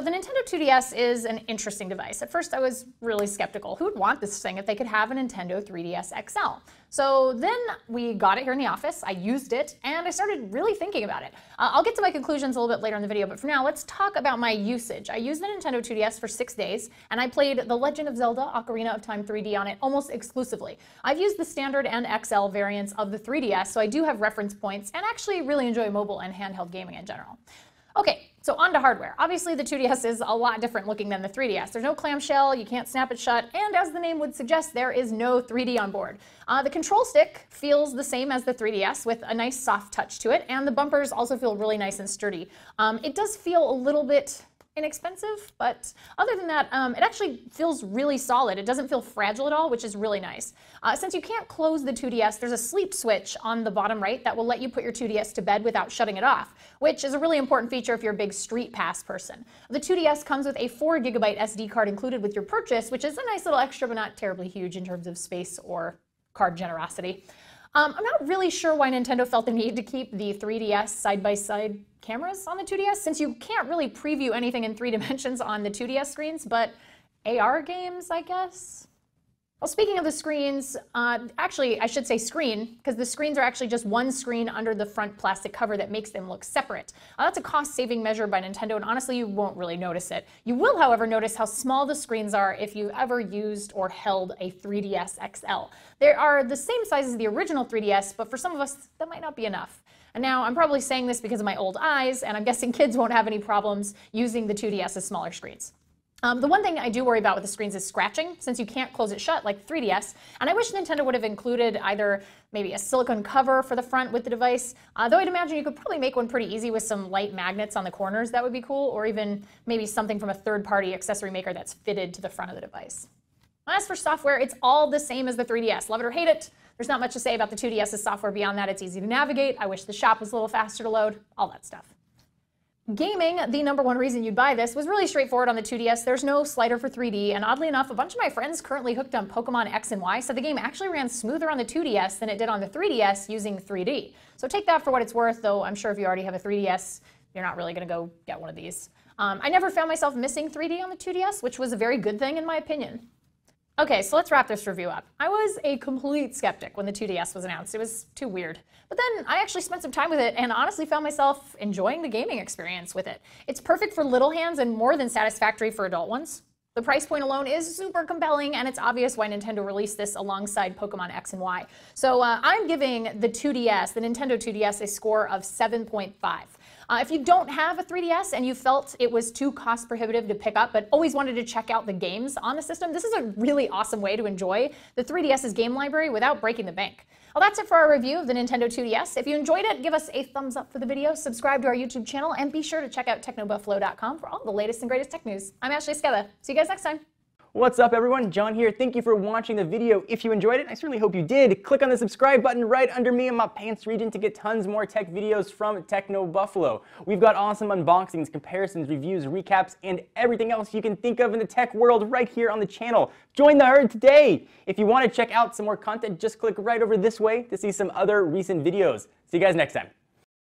So the Nintendo 2DS is an interesting device. At first I was really skeptical. Who would want this thing if they could have a Nintendo 3DS XL? So then we got it here in the office, I used it, and I started really thinking about it. I'll get to my conclusions a little bit later in the video, but for now, let's talk about my usage. I used the Nintendo 2DS for 6 days, and I played The Legend of Zelda Ocarina of Time 3D on it almost exclusively. I've used the standard and XL variants of the 3DS, so I do have reference points, and actually really enjoy mobile and handheld gaming in general. Okay, so on to hardware. Obviously the 2DS is a lot different looking than the 3DS. There's no clamshell, you can't snap it shut, and as the name would suggest, there is no 3D on board. The control stick feels the same as the 3DS with a nice soft touch to it, and the bumpers also feel really nice and sturdy. It does feel a little bit inexpensive, but other than that, it actually feels really solid. It doesn't feel fragile at all, which is really nice. Since you can't close the 2DS, there's a sleep switch on the bottom right that will let you put your 2DS to bed without shutting it off, which is a really important feature if you're a big Street Pass person. The 2DS comes with a 4GB SD card included with your purchase, which is a nice little extra, but not terribly huge in terms of space or card generosity. I'm not really sure why Nintendo felt the need to keep the 3DS side-by-side cameras on the 2DS, since you can't really preview anything in 3 dimensions on the 2DS screens, but AR games, I guess? Well, speaking of the screens, actually, I should say screen, because the screens are actually just one screen under the front plastic cover that makes them look separate. That's a cost-saving measure by Nintendo, and honestly, you won't really notice it. You will, however, notice how small the screens are if you've ever used or held a 3DS XL. They are the same size as the original 3DS, but for some of us, that might not be enough. And now, I'm probably saying this because of my old eyes, and I'm guessing kids won't have any problems using the 2DS's smaller screens. The one thing I do worry about with the screens is scratching, since you can't close it shut like 3DS, and I wish Nintendo would have included either maybe a silicone cover for the front with the device, though I'd imagine you could probably make one pretty easy with some light magnets on the corners. That would be cool, or even maybe something from a third-party accessory maker that's fitted to the front of the device. As for software, it's all the same as the 3DS. Love it or hate it, there's not much to say about the 2DS's software beyond that. It's easy to navigate. I wish the shop was a little faster to load, all that stuff. Gaming, the #1 reason you'd buy this, was really straightforward on the 2DS. There's no slider for 3D, and oddly enough, a bunch of my friends currently hooked on Pokemon X and Y said the game actually ran smoother on the 2DS than it did on the 3DS using 3D. So take that for what it's worth, though I'm sure if you already have a 3DS, you're not really going to go get one of these. I never found myself missing 3D on the 2DS, which was a very good thing in my opinion. Okay, so let's wrap this review up. I was a complete skeptic when the 2DS was announced. It was too weird. But then I actually spent some time with it and honestly found myself enjoying the gaming experience with it. It's perfect for little hands and more than satisfactory for adult ones. The price point alone is super compelling, and it's obvious why Nintendo released this alongside Pokemon X and Y. So I'm giving the 2DS, the Nintendo 2DS, a score of 7.5. If you don't have a 3DS and you felt it was too cost prohibitive to pick up but always wanted to check out the games on the system, this is a really awesome way to enjoy the 3DS's game library without breaking the bank. Well, that's it for our review of the Nintendo 2DS. If you enjoyed it, give us a thumbs up for the video, subscribe to our YouTube channel, and be sure to check out technobuffalo.com for all the latest and greatest tech news. I'm Ashley Skella. See you guys next time. What's up, everyone? John here. Thank you for watching the video. If you enjoyed it, I certainly hope you did. Click on the subscribe button right under me in my pants region to get tons more tech videos from Techno Buffalo. We've got awesome unboxings, comparisons, reviews, recaps, and everything else you can think of in the tech world right here on the channel. Join the herd today. If you want to check out some more content, just click right over this way to see some other recent videos. See you guys next time.